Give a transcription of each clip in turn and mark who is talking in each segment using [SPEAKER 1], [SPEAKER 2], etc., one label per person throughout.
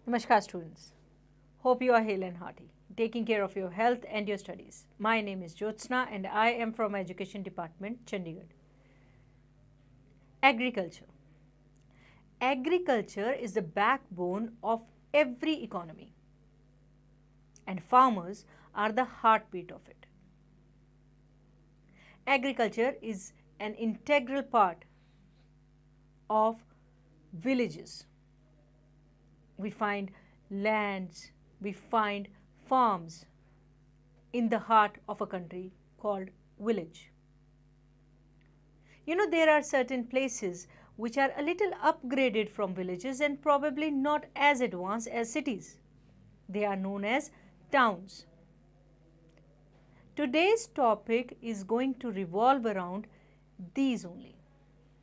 [SPEAKER 1] Namaskar students. Hope you are hale and hearty, taking care of your health and your studies. My name is Jyotsna and I am from Education Department, Chandigarh. Agriculture. Agriculture is the backbone of every economy and farmers are the heartbeat of it. Agriculture is an integral part of villages. We find lands, we find farms in the heart of a country called village. There are certain places which are a little upgraded from villages and probably not as advanced as cities. They are known as towns. Today's topic is going to revolve around these only.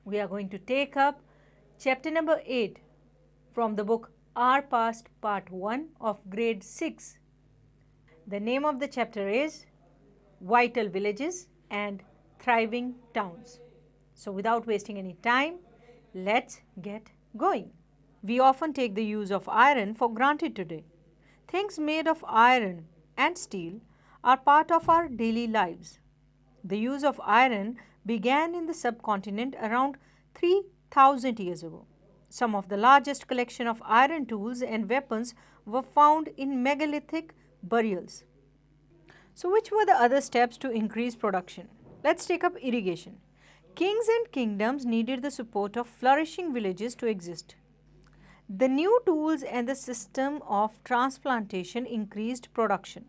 [SPEAKER 1] We are going to take up chapter number 8 from the book Our Past Part 1 of grade 6. The name of the chapter is Vital Villages and Thriving Towns. So without wasting any time, let's get going. We often take the use of iron for granted today. Things made of iron and steel are part of our daily lives. The use of iron began in the subcontinent around 3000 years ago. Some of the largest collection of iron tools and weapons were found in megalithic burials. So which were the other steps to increase production? Let's take up irrigation. Kings and kingdoms needed the support of flourishing villages to exist. The new tools and the system of transplantation increased production.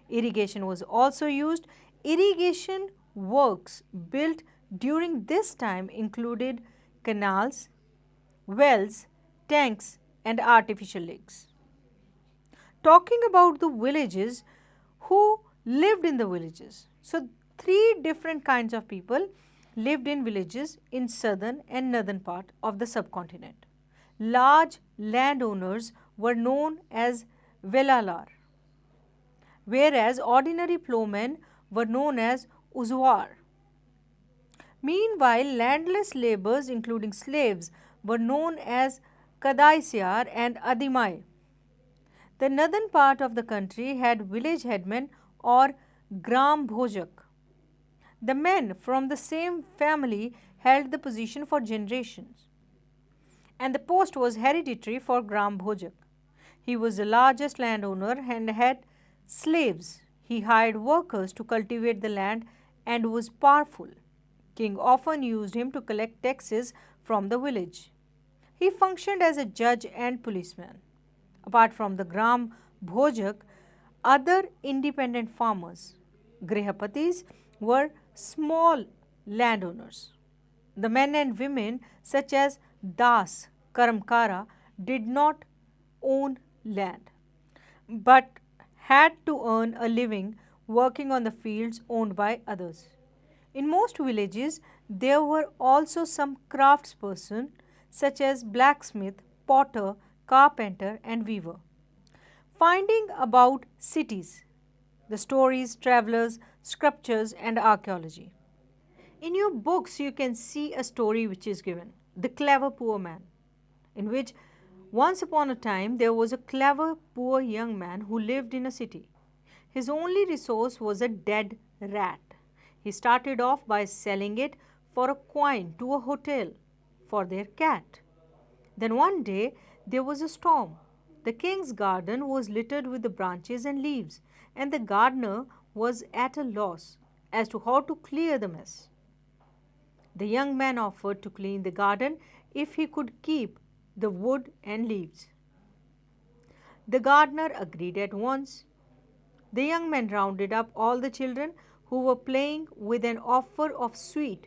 [SPEAKER 1] Irrigation was also used. Irrigation works built during this time included canals, wells, tanks and artificial lakes. Talking about the villages, who lived in the villages? So, three different kinds of people lived in villages in southern and northern part of the subcontinent. Large landowners were known as velalar, whereas ordinary plowmen were known as uzuar. Meanwhile, landless laborers including slaves were known as Kadaisyar and Adimai. The northern part of the country had village headmen or Gram Bhojak. The men from the same family held the position for generations, and the post was hereditary for Gram Bhojak. He was the largest landowner and had slaves. He hired workers to cultivate the land and was powerful. King often used him to collect taxes from the village. He functioned as a judge and policeman. Apart from the Gram Bhojak, other independent farmers, Grihapatis, were small landowners. The men and women such as Das, Karamkara did not own land but had to earn a living working on the fields owned by others. In most villages, there were also some craftspersons such as blacksmith, potter, carpenter and weaver. Finding about cities, the stories, travelers, sculptures and archaeology. In your books, you can see a story which is given, The Clever Poor Man, in which once upon a time there was a clever poor young man who lived in a city. His only resource was a dead rat. He started off by selling it for a coin to a hotel for their cat. Then one day there was a storm. The king's garden was littered with the branches and leaves, and the gardener was at a loss as to how to clear the mess. The young man offered to clean the garden if he could keep the wood and leaves. The gardener agreed at once. The young man rounded up all the children who were playing with an offer of sweet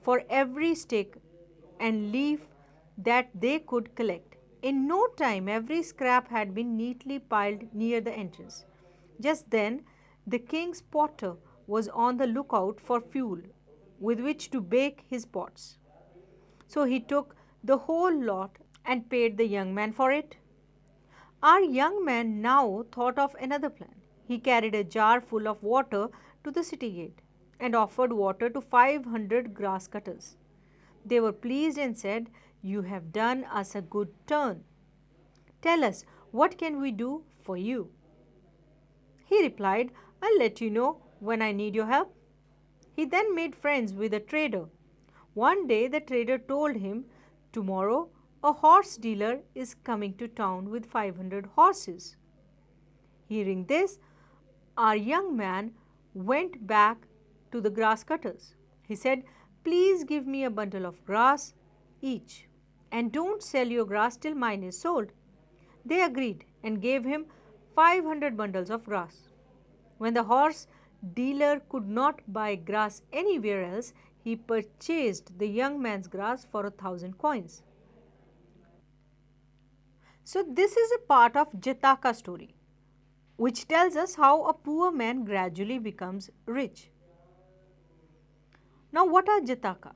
[SPEAKER 1] for every stick and leaf that they could collect. In no time, every scrap had been neatly piled near the entrance. Just then, the king's potter was on the lookout for fuel with which to bake his pots. So he took the whole lot and paid the young man for it. Our young man now thought of another plan. He carried a jar full of water to the city gate and offered water to 500 grass cutters. They were pleased and said, "You have done us a good turn." Tell us, what can we do for you? He replied, I'll let you know when I need your help. He then made friends with a trader. One day the trader told him, tomorrow a horse dealer is coming to town with 500 horses. Hearing this, our young man went back to the grass cutters. He said, please give me a bundle of grass each, and don't sell your grass till mine is sold. They agreed and gave him 500 bundles of grass. When the horse dealer could not buy grass anywhere else, he purchased the young man's grass for 1,000 coins. So, this is a part of Jataka story, which tells us how a poor man gradually becomes rich. Now, what are Jataka?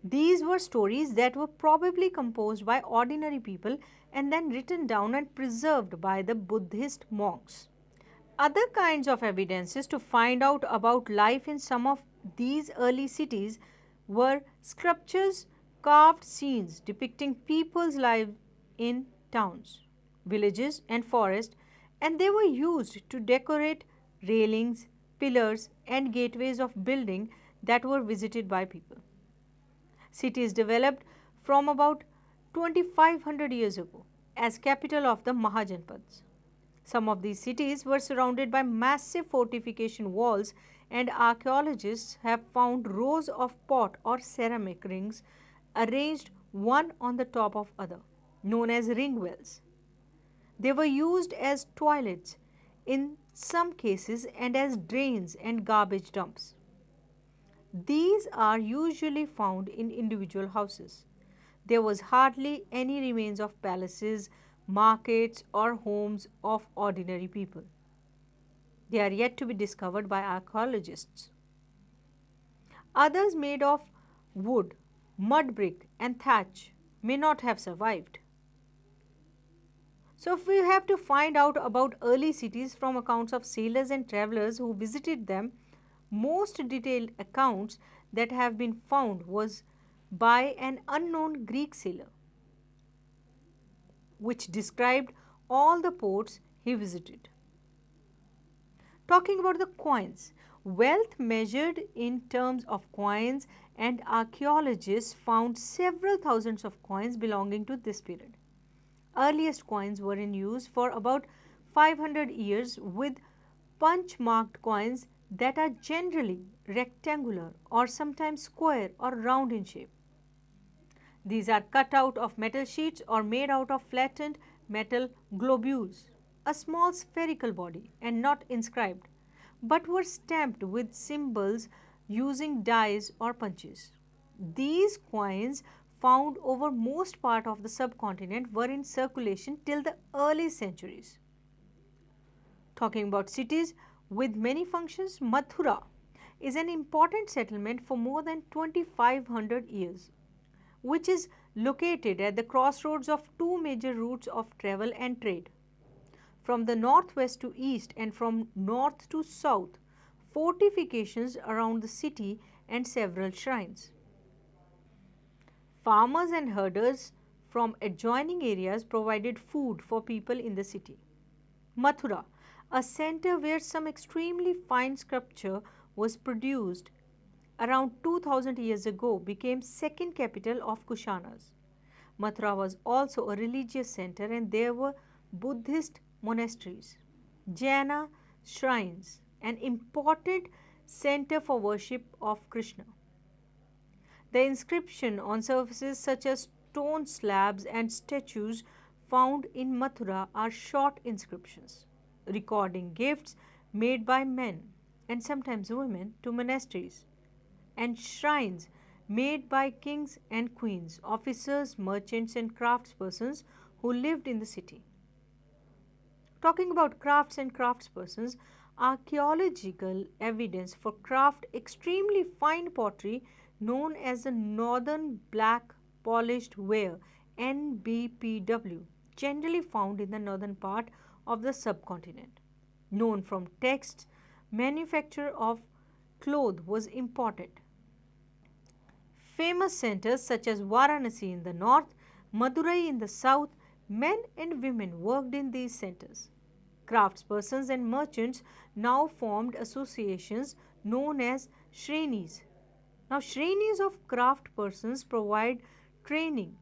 [SPEAKER 1] These were stories that were probably composed by ordinary people and then written down and preserved by the Buddhist monks. Other kinds of evidences to find out about life in some of these early cities were sculptures, carved scenes depicting people's lives in towns, villages, and forests, and they were used to decorate railings, pillars, and gateways of buildings that were visited by people. Cities developed from about 2500 years ago as capital of the Mahajanpads. Some of these cities were surrounded by massive fortification walls, and archaeologists have found rows of pot or ceramic rings arranged one on the top of other, known as ring wells. They were used as toilets in some cases and as drains and garbage dumps. These are usually found in individual houses. There was hardly any remains of palaces, markets, or homes of ordinary people. They are yet to be discovered by archaeologists. Others made of wood, mud brick, and thatch may not have survived. So, if we have to find out about early cities from accounts of sailors and travelers who visited them, most detailed accounts that have been found was by an unknown Greek sailor, which described all the ports he visited. Talking about the coins, wealth measured in terms of coins, and archaeologists found several thousands of coins belonging to this period. Earliest coins were in use for about 500 years, with punch marked coins that are generally rectangular or sometimes square or round in shape. These are cut out of metal sheets or made out of flattened metal globules, a small spherical body, and not inscribed, but were stamped with symbols using dies or punches. These coins, found over most part of the subcontinent, were in circulation till the early centuries. Talking about cities with many functions, Mathura is an important settlement for more than 2500 years, which is located at the crossroads of two major routes of travel and trade. From the northwest to east and from north to south, fortifications around the city and several shrines. Farmers and herders from adjoining areas provided food for people in the city. Mathura, a center where some extremely fine sculpture was produced around 2000 years ago, became second capital of Kushanas. Mathura was also a religious center and there were Buddhist monasteries, Jaina shrines, an important center for worship of Krishna. The inscription on surfaces such as stone slabs and statues found in Mathura are short inscriptions, recording gifts made by men and sometimes women to monasteries, and shrines made by kings and queens, officers, merchants, and craftspersons who lived in the city. Talking about crafts and craftspersons, archaeological evidence for craft extremely fine pottery known as the Northern Black Polished Ware NBPW, generally found in the northern part of the subcontinent. Known from texts, manufacture of cloth was imported. Famous centers such as Varanasi in the north, Madurai in the south, Men and women worked in these centers. Craftspersons and merchants now formed associations known as shrenis. Now, shrenis of craft persons provide training,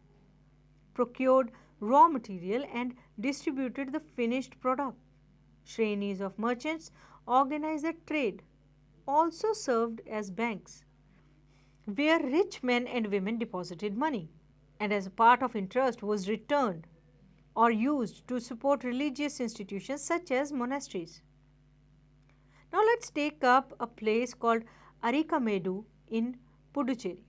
[SPEAKER 1] procured raw material, and distributed the finished product. Shrenis of merchants organized the trade, also served as banks, where rich men and women deposited money, and as a part of interest was returned or used to support religious institutions such as monasteries. Now let's take up a place called Arikamedu in Puducherry,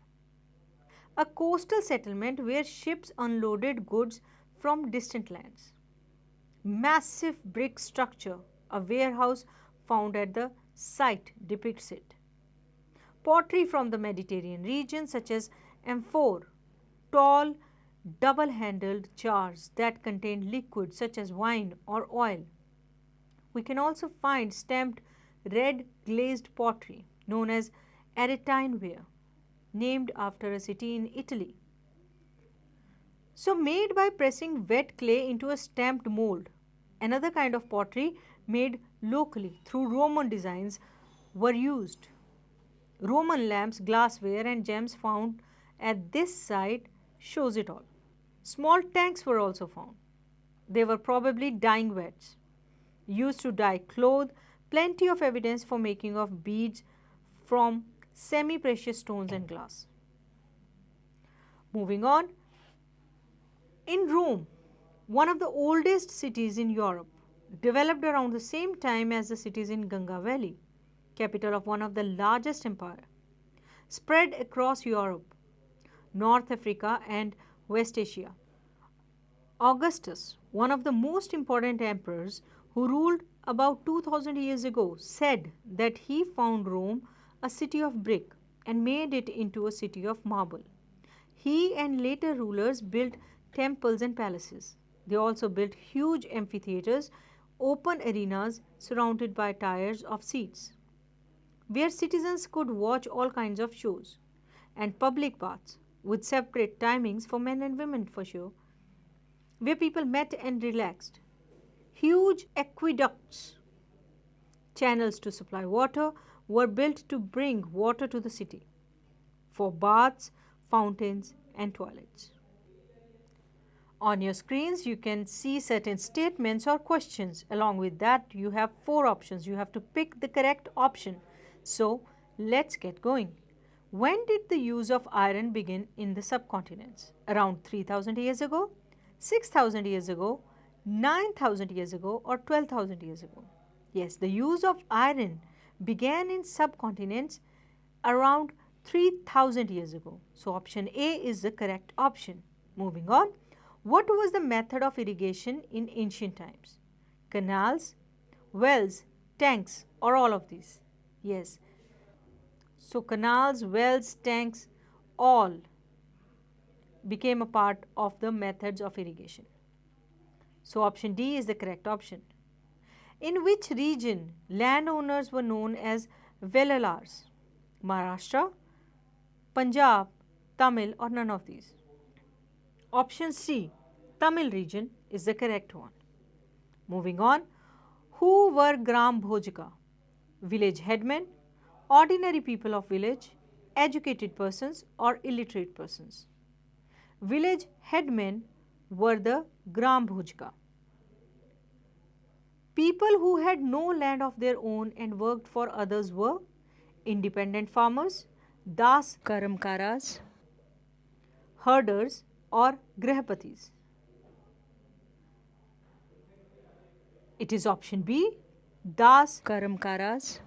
[SPEAKER 1] a coastal settlement where ships unloaded goods from distant lands. Massive brick structure, a warehouse found at the site depicts it. Pottery from the Mediterranean region such as amphor, tall double-handled jars that contain liquids such as wine or oil. We can also find stamped red glazed pottery known as Aretine ware, named after a city in Italy. So, made by pressing wet clay into a stamped mold. Another kind of pottery made locally through Roman designs were used. Roman lamps, glassware, and gems found at this site shows it all. Small tanks were also found. They were probably dyeing vats used to dye cloth. Plenty of evidence for making of beads from semi-precious stones and glass. Moving on, in Rome, one of the oldest cities in Europe, developed around the same time as the cities in Ganga Valley, capital of one of the largest empire, spread across Europe, North Africa and West Asia. Augustus, one of the most important emperors who ruled about 2000 years ago, said that he found Rome a city of brick and made it into a city of marble. He and later rulers built temples and palaces. They also built huge amphitheaters, open arenas surrounded by tiers of seats, where citizens could watch all kinds of shows, and public baths with separate timings for men and women for sure, where people met and relaxed. Huge aqueducts, channels to supply water, were built to bring water to the city for baths, fountains, and toilets. On your screens, you can see certain statements or questions. Along with that, you have 4 options. You have to pick the correct option. So, let's get going. When did the use of iron begin in the subcontinents? Around 3000 years ago, 6000 years ago, 9000 years ago, or 12,000 years ago? Yes, the use of iron began in subcontinents around 3000 years ago. So, option A is the correct option. Moving on, what was the method of irrigation in ancient times? Canals, wells, tanks, or all of these? Yes. So, canals, wells, tanks, all became a part of the methods of irrigation. So, option D is the correct option. In which region landowners were known as Vellalars? Maharashtra, Punjab, Tamil, or none of these? Option C, Tamil region, is the correct one. Moving on, who were Gram Bhojika? Village headmen, ordinary people of village, educated persons, or illiterate persons? Village headmen were the Gram Bhojika. People who had no land of their own and worked for others were independent farmers, das karamkaras, herders, or grihapatis. It is option B, das karamkaras,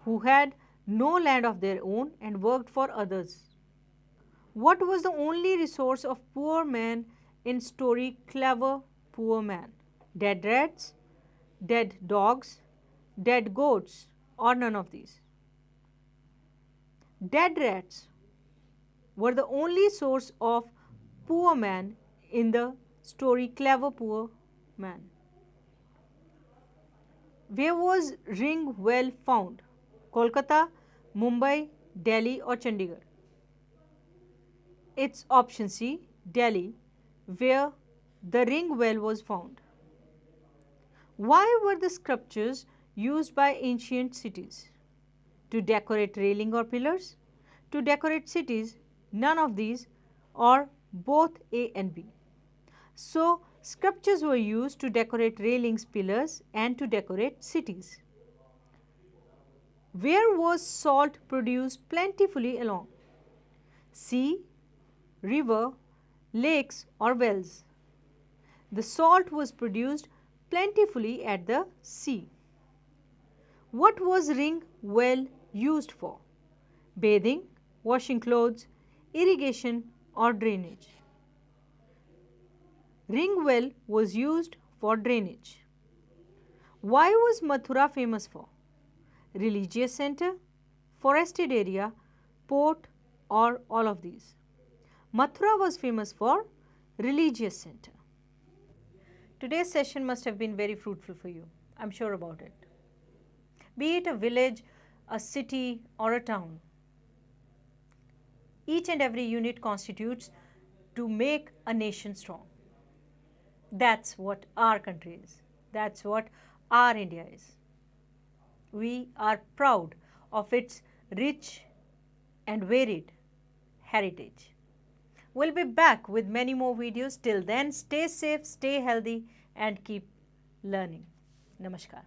[SPEAKER 1] who had no land of their own and worked for others. What was the only resource of poor man in story Clever Poor Man? Dead rats, dead dogs, dead goats, or none of these? Dead rats were the only source of poor man in the story Clever Poor Man. Where was ring well found? Kolkata, Mumbai, Delhi, or Chandigarh? It's option C, Delhi, where the ring well was found. Why were the sculptures used by ancient cities? To decorate railing or pillars? To decorate cities? None of these, or both A and B. So, sculptures were used to decorate railings, pillars, and to decorate cities. Where was salt produced plentifully along? Sea, river, lakes, or wells? The salt was produced plentifully at the sea. What was ring well used for? Bathing, washing clothes, irrigation, or drainage? Ring well was used for drainage. Why was Mathura famous for? Religious center, forested area, port, or all of these? Mathura was famous for religious center. Today's session must have been very fruitful for you. I'm sure about it. Be it a village, a city, or a town, each and every unit constitutes to make a nation strong. That's what our country is. That's what our India is. We are proud of its rich and varied heritage. We'll be back with many more videos. Till then, stay safe, stay healthy, and keep learning. Namaskar.